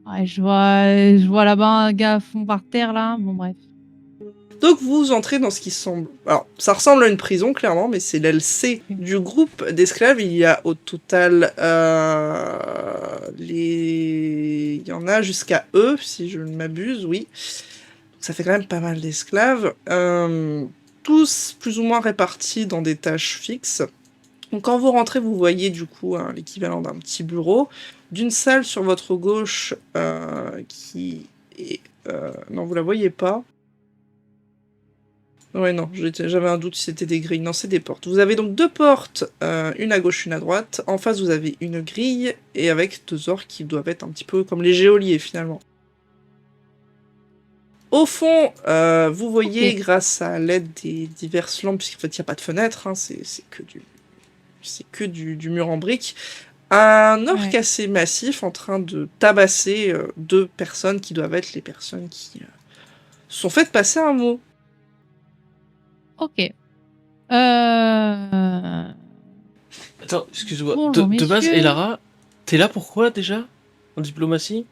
Ouais, je vois là-bas un gars à fond par terre, là. Bon, bref. Donc vous entrez dans ce qui semble... Alors, ça ressemble à une prison, clairement, mais c'est l'aile C du groupe d'esclaves. Il y a au total... Il y en a jusqu'à eux, si je ne m'abuse, oui. Ça fait quand même pas mal d'esclaves. Tous plus ou moins répartis dans des tâches fixes. Donc quand vous rentrez, vous voyez du coup l'équivalent d'un petit bureau, d'une salle sur votre gauche qui est... non, vous la voyez pas. Ouais, non, j'avais un doute si c'était des grilles. Non, c'est des portes. Vous avez donc deux portes, une à gauche, une à droite. En face, vous avez une grille, et avec deux orques qui doivent être un petit peu comme les geôliers, finalement. Au fond, vous voyez, grâce à l'aide des diverses lampes, puisqu'en fait, il n'y a pas de fenêtre, hein, c'est que du mur en briques, un orque assez massif en train de tabasser deux personnes qui doivent être les personnes qui se sont faites passer un mot. Ok. Attends, excuse-moi. Bonjour, De base, messieurs. Elara, t'es là pourquoi déjà? En diplomatie?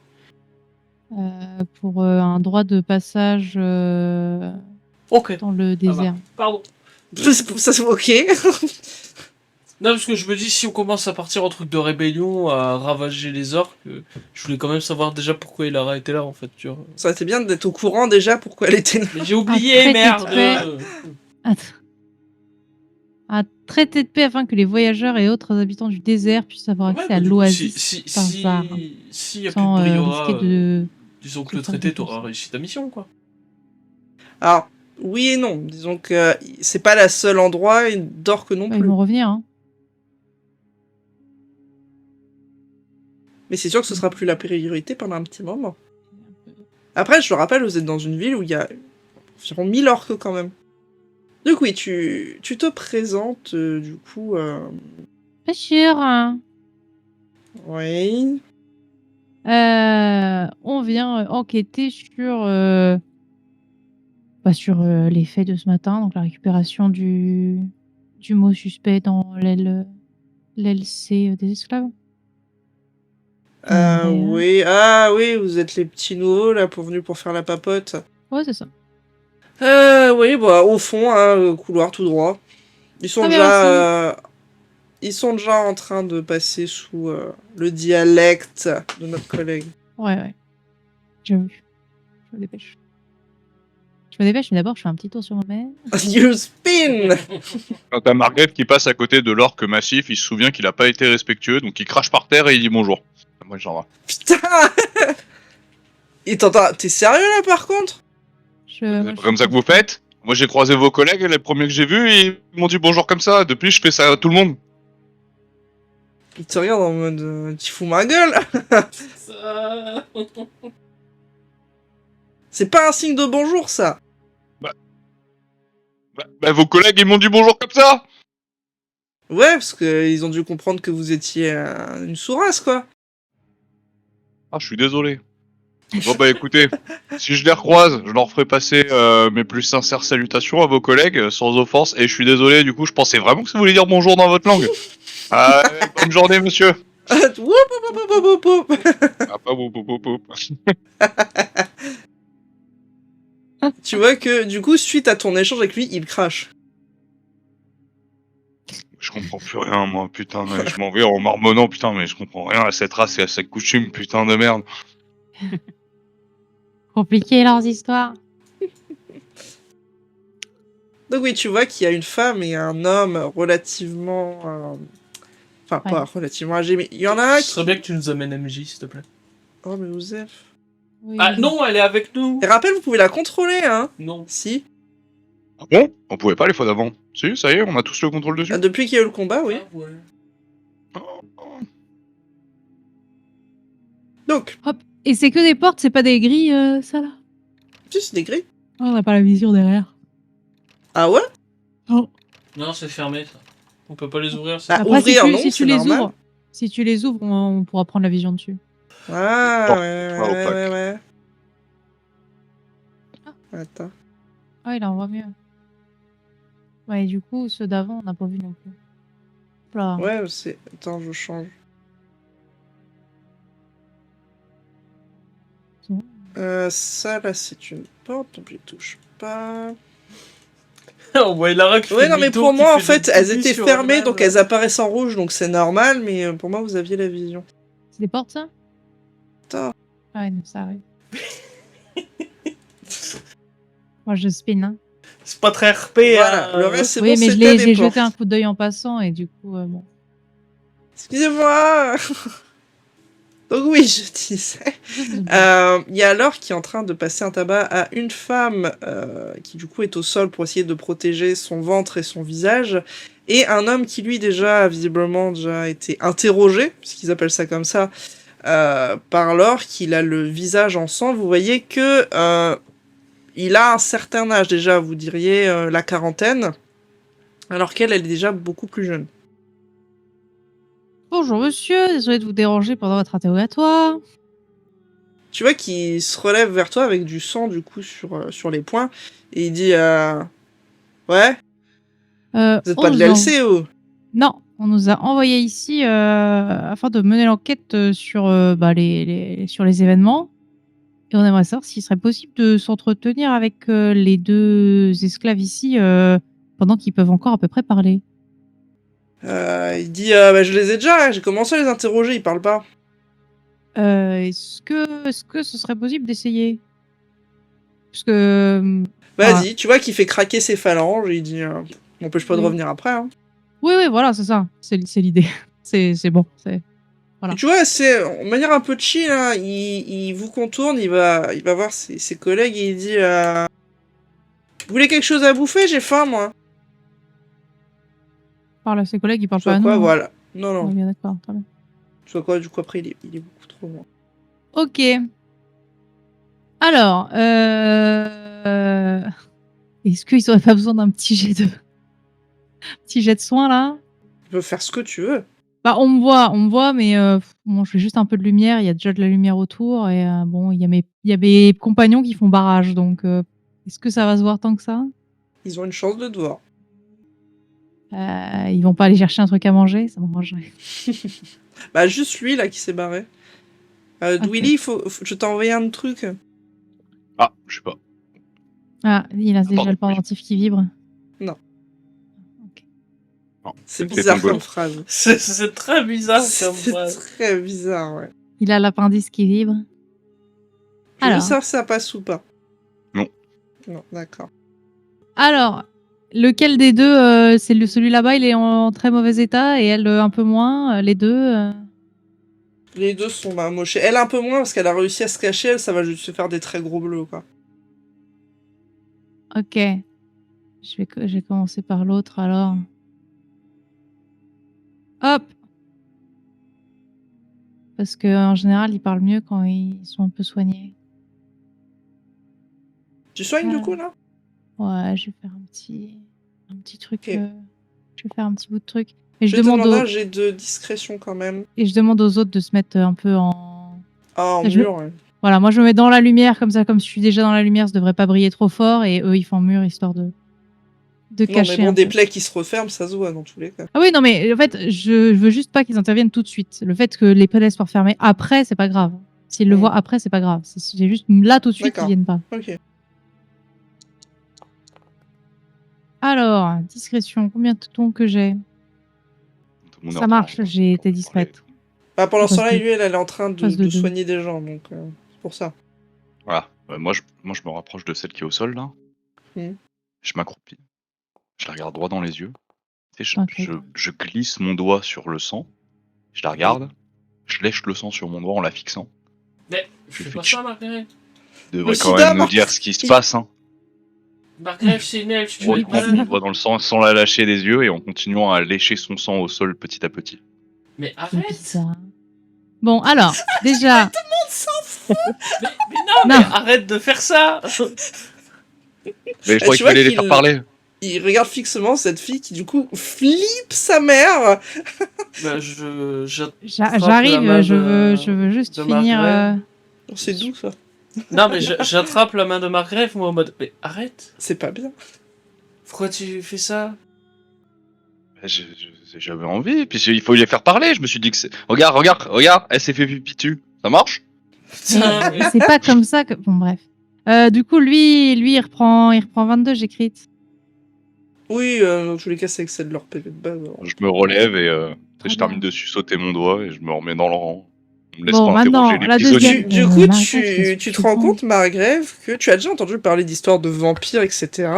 Pour un droit de passage Ok. dans le désert. Pardon. Ça, c'est ok. Non, parce que je me dis, si on commence à partir en truc de rébellion, à ravager les orques, je voulais quand même savoir déjà pourquoi Elara était là, en fait, tu vois. Ça aurait été bien d'être au courant déjà pourquoi elle était là. Mais j'ai oublié, merde! Un traité de paix afin que les voyageurs et autres habitants du désert puissent avoir accès à l'oasis Si y a plus sans de Briora, risquer de... disons que le traité, t'auras réussi ta mission, quoi. Alors, oui et non. Disons que c'est pas la seule endroit, et d'orques non plus. Ils vont revenir, hein. Mais c'est sûr que ce sera plus la priorité pendant un petit moment. Après, je le rappelle, vous êtes dans une ville où il y a environ 1000 orques quand même. Donc oui, tu te présentes, du coup... Pas sûr, hein. Oui... on vient enquêter sur, sur les faits de ce matin, donc la récupération du mot suspect dans l'aile C des esclaves. Oui, ah oui, vous êtes les petits nouveaux là, venus pour faire la papote. Ouais, c'est ça. Oui, bah au fond, hein, couloir tout droit. Ils sont ils sont déjà en train de passer sous le dialecte de notre collègue. Ouais. J'ai vu. Je me dépêche. Mais d'abord, je fais un petit tour sur mon mail. You spin. Quand t'as Margrave qui passe à côté de l'orque massif, il se souvient qu'il a pas été respectueux, donc il crache par terre et il dit bonjour. Moi, j'en vais. Putain. Et t'es sérieux là par contre? C'est pas comme ça que vous faites? Moi j'ai croisé vos collègues, les premiers que j'ai vus, ils m'ont dit bonjour comme ça. Depuis, je fais ça à tout le monde. Il te regarde en mode tu fous ma gueule. C'est pas un signe de bonjour ça. Bah, vos collègues ils m'ont dit bonjour comme ça. Ouais, parce qu'ils ont dû comprendre que vous étiez une sourasse quoi. Ah, je suis désolé. Bon bah écoutez, si je les recroise, je leur ferai passer mes plus sincères salutations à vos collègues, sans offense, et je suis désolé, du coup je pensais vraiment que ça voulait dire bonjour dans votre langue. Bonne journée monsieur. Ah, pas Tu vois que du coup, suite à ton échange avec lui, il crache. Je comprends plus rien moi, putain, mais je m'en vais en marmonnant, putain, mais je comprends rien à cette race et à cette coutume, putain de merde. Compliqué leurs histoires. Donc oui, tu vois qu'il y a une femme et un homme relativement... Enfin, pas relativement âgés, mais il y en a un qui... Ce serait bien que tu nous amènes MJ, s'il te plaît. Oh, mais Osef... Oui. Ah non, elle est avec nous. Et rappelle, vous pouvez la contrôler, hein? Non. Si. Ah bon? On pouvait pas les fois d'avant. Si, ça y est, on a tous le contrôle dessus. Ah, depuis qu'il y a eu le combat, oui. Ah, ouais. Donc... Hop. Et c'est que des portes, c'est pas des grilles, ça là? Si, c'est des grilles. Oh, on n'a pas la vision derrière. Ah ouais? Oh. Non, c'est fermé, ça. On peut pas les ouvrir, ça. Ah, Après, ouvrir, non, si tu c'est les normal. ouvres, si tu les ouvres, on pourra prendre la vision dessus. Ah, Oh, ouais. Attends. Ah, il en voit mieux. Ouais, du coup, ceux d'avant, on n'a pas vu non plus. Là. Ouais, c'est... Attends, je change. Non. Ça, là, c'est une porte, donc j'y touche pas. On voit Lara qui Ouais, fait non, mais demi-tour, pour qui moi, en fait des fait, elles bougies étaient sur fermées, elle-même. donc elles apparaissent en rouge, donc c'est normal, mais pour moi, vous aviez la vision. C'est des portes, ça? Attends. Ah ouais, non, ça arrive. Moi, je spin, hein. C'est pas très RP. Voilà, hein. le reste, c'est Oui, bon, mais c'était des j'ai portes. jeté un coup d'œil en passant et du coup, bon. Excusez-moi. Donc oui, je disais. Il y a Laure qui est en train de passer un tabac à une femme qui du coup est au sol pour essayer de protéger son ventre et son visage, et un homme qui lui déjà a visiblement déjà été interrogé, puisqu'ils appellent ça comme ça, par Laure, qu'il a le visage en sang. Vous voyez que il a un certain âge déjà, vous diriez la quarantaine, alors qu'elle elle est déjà beaucoup plus jeune. Bonjour monsieur, désolé de vous déranger pendant votre interrogatoire. Tu vois qu'il se relève vers toi avec du sang du coup sur les poings, et il dit ouais, vous êtes pas de l'LC ou? Non, on nous a envoyé ici afin de mener l'enquête sur, sur les événements. Et on aimerait savoir s'il serait possible de s'entretenir avec les 2 esclaves ici pendant qu'ils peuvent encore à peu près parler. Il dit bah, je les ai déjà, hein, j'ai commencé à les interroger, ils parlent pas. Est-ce que ce serait possible d'essayer? Parce que... Vas-y, tu vois qu'il fait craquer ses phalanges, et il dit m'empêche pas de Oui. revenir après. Hein. Oui, voilà, c'est ça. C'est l'idée. C'est bon. Voilà. Et tu vois, c'est en manière un peu chill, hein, il vous contourne, il va voir ses collègues et il dit vous voulez quelque chose à bouffer? J'ai faim moi. Parle à ses collègues, il parle pas Soit à nous. quoi, hein. voilà. Non, non. Ouais, bien d'accord, très bien. Soit quoi, du coup après il est beaucoup trop loin. Ok. Alors, est-ce qu'ils auraient pas besoin d'un petit jet de soin là? Tu peux faire ce que tu veux. Bah, on me voit, mais bon, je fais juste un peu de lumière. Il y a déjà de la lumière autour et bon, il y a mes compagnons qui font barrage, donc est-ce que ça va se voir tant que ça? Ils ont une chance de te voir. Ils vont pas aller chercher un truc à manger, ça m'arrangerait. Bah juste lui là qui s'est barré. Dwilly, je t'ai envoyé un truc. Ah, je sais pas. Ah, il a déjà pardon, le pendentif qui vibre. Non. Ok. Non, C'est c'était bizarre Tongolo. comme phrase. C'est très bizarre comme C'est phrase. très bizarre, ouais. Il a l'appendice qui vibre. Je veux Alors. savoir si ça passe ou pas. Non. Non, d'accord. Alors, lequel des deux, c'est celui là-bas, il est en très mauvais état et elle un peu moins. Les deux. Les deux sont mochés. Elle un peu moins parce qu'elle a réussi à se cacher, elle, ça va juste se faire des traits gros bleus, quoi. Ok. Je vais commencer par l'autre alors. Hop. Parce que en général, ils parlent mieux quand ils sont un peu soignés. Tu soignes du coup, là? Ouais, je vais faire un petit truc. Ok. Je vais faire un petit bout de truc. Et Je vais te demander un jet de discrétion quand même. Et je demande aux autres de se mettre un peu en... Ah, en Je- mur, ouais. Voilà, moi je me mets dans la lumière, comme ça, comme je suis déjà dans la lumière, ça devrait pas briller trop fort, et eux ils font mur histoire de Non, cacher mais bon, un des peu. plaies qui se referment, ça se voit dans tous les cas. Ah oui, non, mais en fait, je veux juste pas qu'ils interviennent tout de suite. Le fait que les plaies soient fermées après, c'est pas grave. S'ils le voient après, c'est pas grave. C'est juste là tout de suite, ils D'accord. viennent pas. Ok. Alors, discrétion, combien de temps que j'ai? Tout le monde est Ça en marche, train de- j'ai été discrète. Bah, pendant ce Passe temps-là, de- lui, elle est en train passe de de deux. soigner des gens, donc c'est pour ça. Voilà. Moi, je me rapproche de celle qui est au sol, là. Mhm. Je m'accroupis. Je la regarde droit dans les yeux. Tu sais, Ok. je glisse mon doigt sur le sang. Je la regarde. Je lèche le sang sur mon doigt en la fixant. Mais je fais pas ça, Margaret. Tu devrais Le quand sida, même nous dire ce qui se passe, hein. Margaret, c'est une elfe, tu On vois. trempe mon doigt dans le sang sans la lâcher des yeux et en continuant à lécher son sang au sol petit à petit. Mais C'est arrête. bizarre. Bon, alors, déjà, Mais non, Non. mais arrête de faire ça. Mais je tu croyais qu'il vois fallait les qu'il- faire parler. Il regarde fixement cette fille qui, du coup, flippe sa mère. Bah, j'arrive, la main je de- veux juste de finir... Margaret. Oh, c'est doux, ça. Non, mais j'attrape la main de Margaret, moi en mode. Mais arrête. C'est pas bien. Pourquoi tu fais ça? J'avais envie, puis il faut les faire parler. Je me suis dit que c'est. Regarde, elle s'est fait pipi dessus. Ça marche? Putain, mais- C'est pas comme ça que. Bon, bref. Du coup, lui, il reprend 22, j'écris. Oui, dans tous les cas, ça excède leur PV de base. Alors. Je me relève et Très je termine bien. de sauter mon doigt et je me remets dans le rang. On me laisse Bon, pas interroger maintenant, les la prisonniers. deuxième. Du coup, Margaret, qu'est-ce que tu tu te rends prends compte, Margrève, que tu as déjà entendu parler d'histoires de vampires, etc.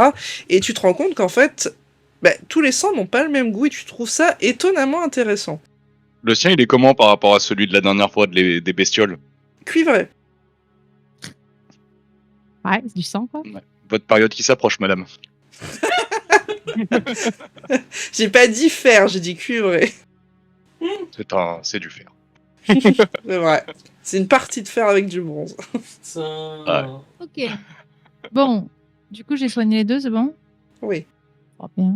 Et tu te rends compte qu'en fait, bah, tous les sangs n'ont pas le même goût et tu trouves ça étonnamment intéressant. Le sien, il est comment par rapport à celui de la dernière fois des bestioles? Cuivré. Ouais, c'est du sang, quoi. Votre période qui s'approche, madame. J'ai pas dit fer, j'ai dit cuivré. C'est du fer. C'est vrai. C'est une partie de fer avec du bronze. Putain. Ok. Bon, du coup, j'ai soigné les deux, c'est bon? Oui. Oh, bien.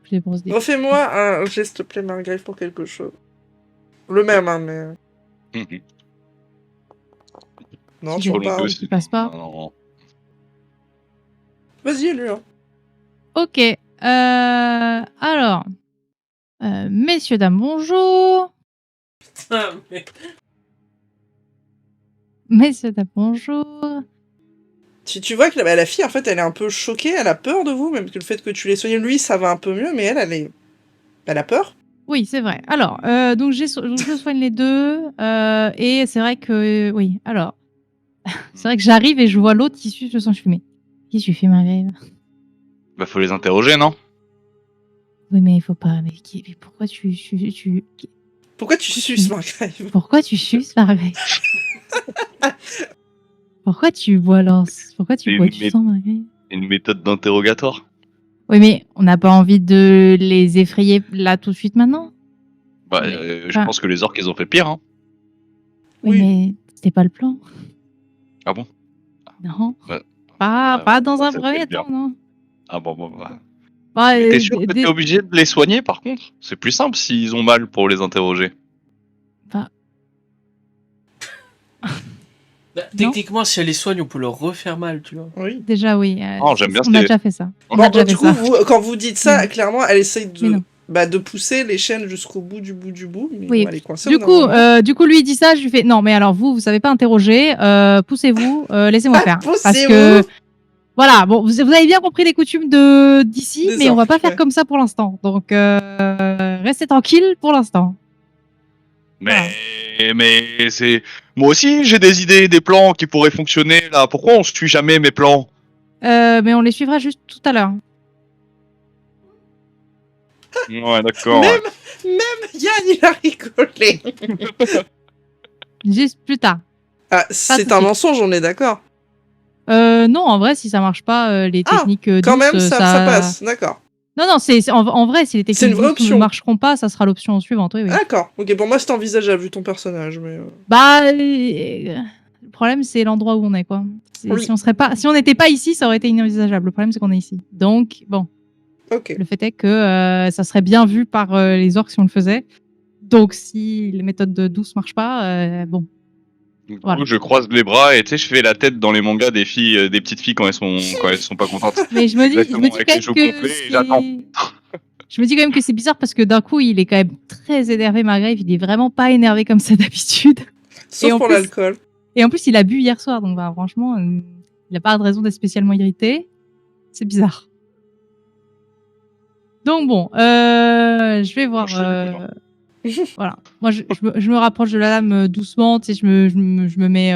Je les brosse des. Refais-moi un geste, s'il te plaît, Margrève, pour quelque chose. Le même, hein, mais... Mhm. Non, Si tu j'ai- repars. qui passe pas. Non. Vas-y, lui. Hein. Ok. Alors. Messieurs, dames, bonjour. Putain, mais- Messieurs, dames, bonjour. Tu vois que la fille, en fait, elle est un peu choquée, elle a peur de vous, même que le fait que tu l'aies soigné. Lui, ça va un peu mieux, mais elle a peur. Oui, c'est vrai. Alors, donc, donc je soigne les deux. Et c'est vrai que. Oui, alors. C'est vrai que j'arrive et je vois l'autre qui suit le sang fumé. Qui tu fais, Margrève? Bah, faut les interroger, non? Oui, mais il faut pas. Mais pourquoi Pourquoi tu suces, Margrève? Pourquoi tu suces, Margrève? Pourquoi tu bois Pourquoi tu C'est bois une du mé- sang, Margrève? Une méthode d'interrogatoire. Oui, mais on n'a pas envie de les effrayer là tout de suite maintenant. Bah, Mais, je enfin, pense que les orques, ils ont fait pire, hein. oui, Oui. mais c'était pas le plan. Ah bon? Non. Ouais. Pas dans un Ça fait premier bien. temps, non. Ah bon, bah. Bah, Mais t'es sûr que t'es obligé de les soigner, par contre? C'est plus simple s'ils ont mal pour les interroger. bah, Bah, techniquement, si elle les soigne, on peut leur refaire mal, tu vois. Oui. déjà, oui. Oh, j'aime bien on a ce- déjà fait ça. On Bon, a déjà du fait coup, ça. quand vous dites ça, Mais clairement, elle essaye Mais non. de pousser les chaînes jusqu'au bout du bout du bout, mais Oui. elle est coincée. Du coup, lui il dit ça, je lui fais non, mais alors vous savez pas interroger, poussez-vous, laissez-moi faire. Parce Poussez-vous. que voilà, bon, vous avez bien compris les coutumes d'ici, Des mais on va orques, pas faire ouais. comme ça pour l'instant. Donc restez tranquille pour l'instant. Mais c'est. Moi aussi, j'ai des idées, des plans qui pourraient fonctionner, là. Pourquoi on suit jamais mes plans? Mais on les suivra juste tout à l'heure. Ouais, d'accord. Ouais. Même Yann, il a rigolé. Juste plus tard. Ah, tout c'est de un suite. mensonge, on est d'accord. Non, en vrai, si ça marche pas, les Ah, techniques Quand douces, même, ça passe, d'accord. Non, en vrai, si les C'est techniques une vraie douces ne option. marcheront pas, ça sera l'option suivante. Oui, oui. D'accord. Ok, pour moi, c'est envisageable vu ton personnage, mais. Bah, le problème, c'est l'endroit où on est, quoi. Oui. Si on n'était pas ici, ça aurait été inenvisageable. Le problème, c'est qu'on est ici. Donc, bon, Ok. le fait est que ça serait bien vu par les orques si on le faisait. Donc, si les méthodes douces marchent pas, bon. Du Voilà. coup, je croise les bras et tu sais, je fais la tête dans les mangas des filles, des petites filles quand elles sont pas contentes. Mais je me dis Exactement, quand avec les même joues que complets, et j'attends. je me dis quand même que c'est bizarre parce que d'un coup, il est quand même très énervé, Margrave. Il est vraiment pas énervé comme ça d'habitude. Sauf en pour plus- l'alcool. Et en plus, il a bu hier soir, donc bah, franchement, il n'a pas de raison d'être spécialement irrité. C'est bizarre. Donc bon, je vais voir. Je suis du Voilà. Moi, je me rapproche de la dame doucement. Tu sais, je me mets.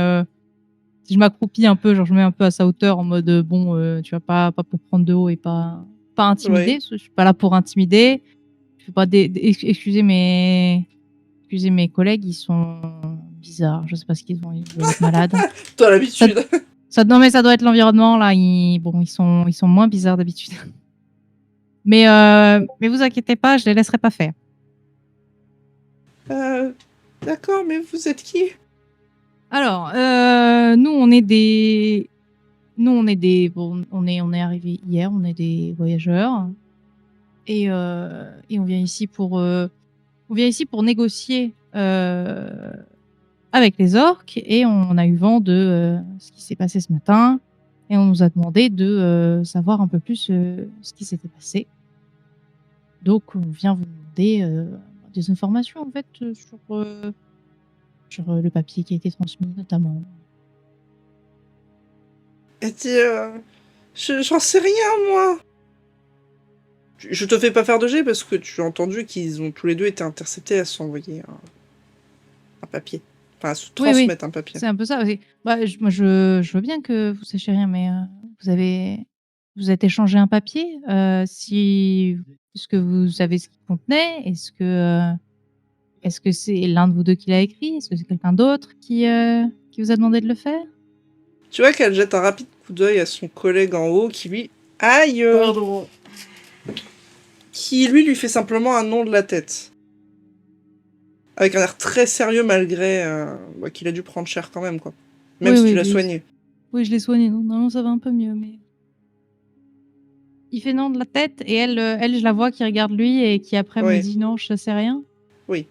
Je m'accroupis un peu, genre je me mets un peu à sa hauteur en mode bon, tu vas pas pour prendre de haut et pas intimider. Oui. Parce que je suis pas là pour intimider. Je fais pas excusez mes collègues, ils sont bizarres. Je sais pas ce qu'ils ont. Ils doivent être malades. T'as l'habitude. Non, mais ça doit être l'environnement là. Ils sont moins bizarres d'habitude. Mais vous inquiétez pas, je les laisserai pas faire. D'accord, mais vous êtes qui? Alors, nous on est des bon, on est arrivé hier, on est des voyageurs et on vient ici pour négocier avec les orques et on a eu vent de ce qui s'est passé ce matin et on nous a demandé de savoir un peu plus ce qui s'était passé. Donc on vient vous demander des informations en fait sur le papier qui a été transmis, notamment. Elle dit j'en sais rien, moi. Je te fais pas faire de jet parce que tu as entendu qu'ils ont tous les deux été interceptés à s'envoyer un papier. Enfin, à se Oui, oui. transmettre un papier. C'est un peu ça aussi. Bah, moi, je veux bien que vous sachiez rien, mais vous êtes échangé un papier. Est-ce que vous savez ce qu'il contenait? Est-ce que c'est l'un de vous deux qui l'a écrit? Est-ce que c'est quelqu'un d'autre qui vous a demandé de le faire? Tu vois qu'elle jette un rapide coup d'œil à son collègue en haut qui lui... Aïe Pardon. Qui lui fait simplement un nom de la tête. Avec un air très sérieux malgré qu'il a dû prendre cher quand même, quoi. Même Oui, si oui, tu l'as oui. soigné. Oui, je l'ai soigné. Non, ça va un peu mieux, mais... Il fait non de la tête et elle, je la vois qui regarde lui et qui après me Oui. dit non, je sais rien. Oui.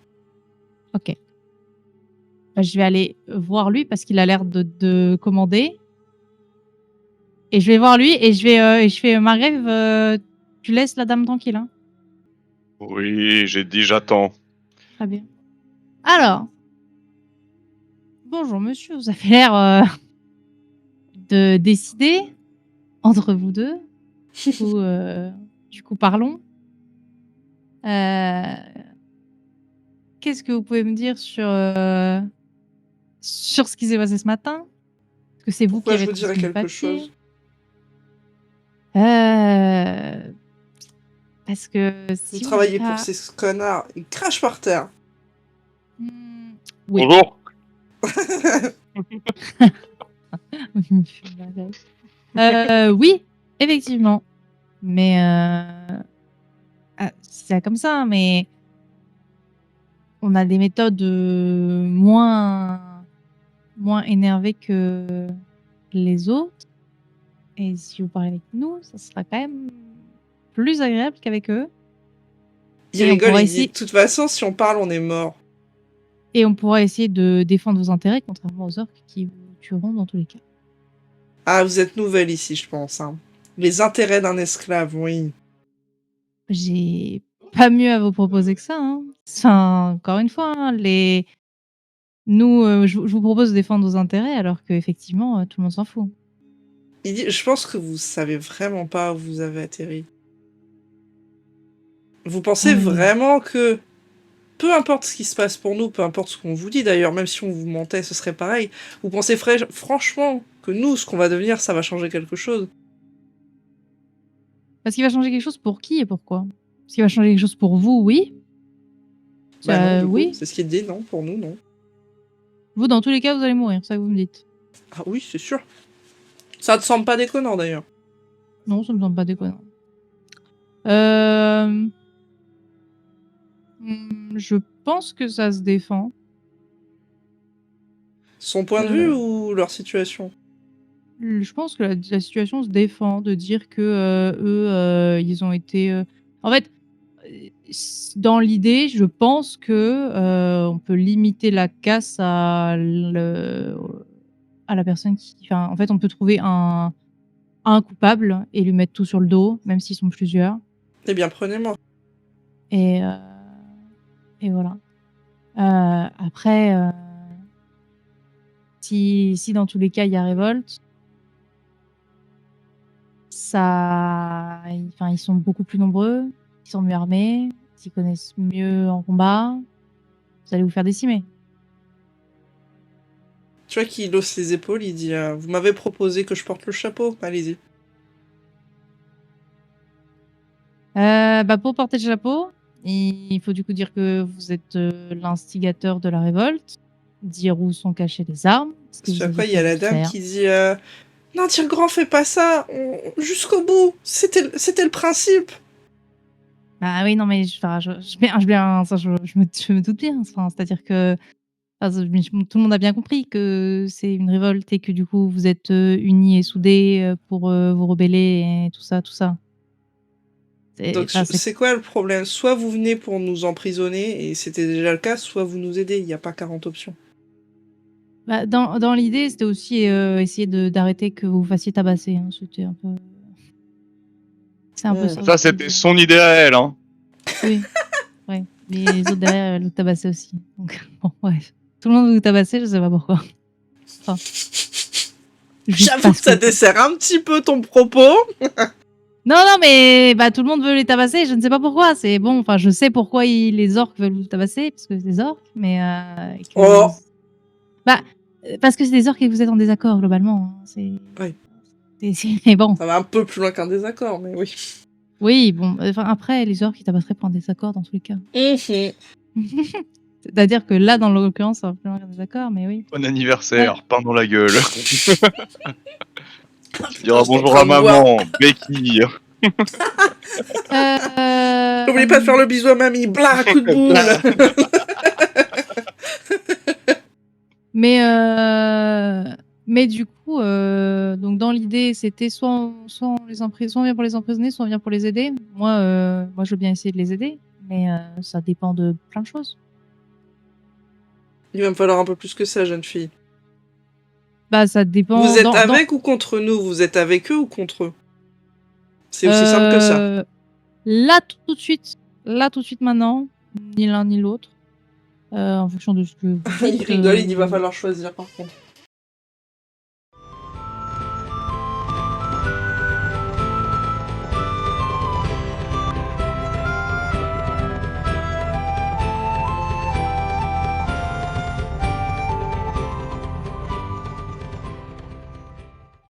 Ok. Bah, je vais aller voir lui parce qu'il a l'air de commander. Et je vais voir lui et je fais Margrave, tu laisses la dame tranquille, hein. Oui, j'ai dit j'attends. Très bien. Alors, bonjour monsieur, vous avez l'air de décider entre vous deux. Du coup, parlons. Qu'est-ce que vous pouvez me dire sur ce qui s'est passé ce matin? Est-ce que c'est vous qui Pourquoi je avez vous dirais transmis le quelque papier? chose? Parce que Vous si vous n'êtes travaillez pas... pour ces connards. Ils crachent par terre. Hmm, oui. Bonjour. Oui, effectivement. Mais c'est comme ça, mais on a des méthodes moins énervées que les autres. Et si vous parlez avec nous, ça sera quand même plus agréable qu'avec eux. Il Et on rigole, pourra il dit essayer... de toute façon, si on parle, on est mort. Et on pourra essayer de défendre vos intérêts, contrairement aux orques qui vous tueront dans tous les cas. Ah, vous êtes nouvelle ici, je pense. Hein. Les intérêts d'un esclave, oui. J'ai pas mieux à vous proposer que ça. Hein. Enfin, encore une fois, hein, nous, je vous propose de défendre vos intérêts, alors qu'effectivement, tout le monde s'en fout. Il dit, je pense que vous savez vraiment pas où vous avez atterri. Vous pensez vraiment que, peu importe ce qui se passe pour nous, peu importe ce qu'on vous dit d'ailleurs, même si on vous mentait, ce serait pareil, vous pensez franchement que nous, ce qu'on va devenir, ça va changer quelque chose? Parce qu'il va changer quelque chose pour qui et pourquoi? Parce qu'il va changer quelque chose pour vous, oui. Bah non, du coup, Oui. c'est ce qu'il dit, non, pour nous, non. Vous, dans tous les cas, vous allez mourir, c'est ça que vous me dites. Ah oui, c'est sûr. Ça te semble pas déconnant d'ailleurs. Non, ça me semble pas déconnant. Je pense que ça se défend. Son point de vue ou leur situation? Je pense que la situation se défend de dire que eux, ils ont été... En fait, dans l'idée, je pense que on peut limiter la casse à la personne qui... Enfin, en fait, on peut trouver un coupable et lui mettre tout sur le dos, même s'ils sont plusieurs. Eh bien, prenez-moi. Et voilà. Après, si dans tous les cas il y a révolte, ils sont beaucoup plus nombreux, ils sont mieux armés, ils s'y connaissent mieux en combat. Vous allez vous faire décimer. Tu vois qu'il hausse les épaules, il dit vous m'avez proposé que je porte le chapeau, allez-y. Pour porter le chapeau, il faut du coup dire que vous êtes l'instigateur de la révolte, dire où sont cachées les armes. C'est à quoi il y a la dame qui dit non, Tir-Grand, fais pas ça, jusqu'au bout, c'était le principe. Ah oui, non, mais je me doute bien. Enfin, c'est-à-dire que tout le monde a bien compris que c'est une révolte et que du coup vous êtes unis et soudés pour vous rebeller et tout ça, tout ça. Donc c'est quoi le problème? Soit vous venez pour nous emprisonner, et c'était déjà le cas, soit vous nous aidez, il n'y a pas 40 options. Bah, dans l'idée, c'était aussi essayer d'arrêter que vous vous fassiez tabasser. Hein. C'était un peu... C'est un peu ça. Ça, c'était son idée à elle, hein. Oui, ouais. Les autres derrière le tabassaient aussi. Donc, bon, ouais. Tout le monde veut vous tabasser, je sais pas pourquoi. Enfin, juste J'avoue parce que ça dessert un petit peu ton propos. Non, mais bah, tout le monde veut les tabasser, je ne sais pas pourquoi. C'est bon, enfin, je sais pourquoi les orques veulent vous tabasser, parce que c'est des orques, mais et que- Oh. Bah, parce que c'est des orques et que vous êtes en désaccord, globalement. Hein. Oui. Mais bon, Ça va un peu plus loin qu'un désaccord, mais oui. oui, bon, enfin, après, les orques, ils tabasseraient pour un désaccord dans tous les cas. C'est-à-dire que là, dans l'occurrence, ça va plus loin qu'un désaccord, mais oui. Bon anniversaire, pain dans la gueule. Tu diras Putain, j'étais en bonjour train à de voir. maman, Becky. N'oublie pas de faire le bisou à mamie. Blah, coup de boule. Mais du coup, donc dans l'idée, c'était soit on vient pour les emprisonner, soit on vient pour les aider. Moi, je veux bien essayer de les aider, mais ça dépend de plein de choses. Il va me falloir un peu plus que ça, jeune fille. Bah, ça dépend. Vous êtes avec ou contre nous? Vous êtes avec eux ou contre eux? C'est aussi simple que ça. Là, tout de suite, maintenant, ni l'un ni l'autre. En fonction de ce que vous Il dites, rigole, il dit va falloir choisir par contre.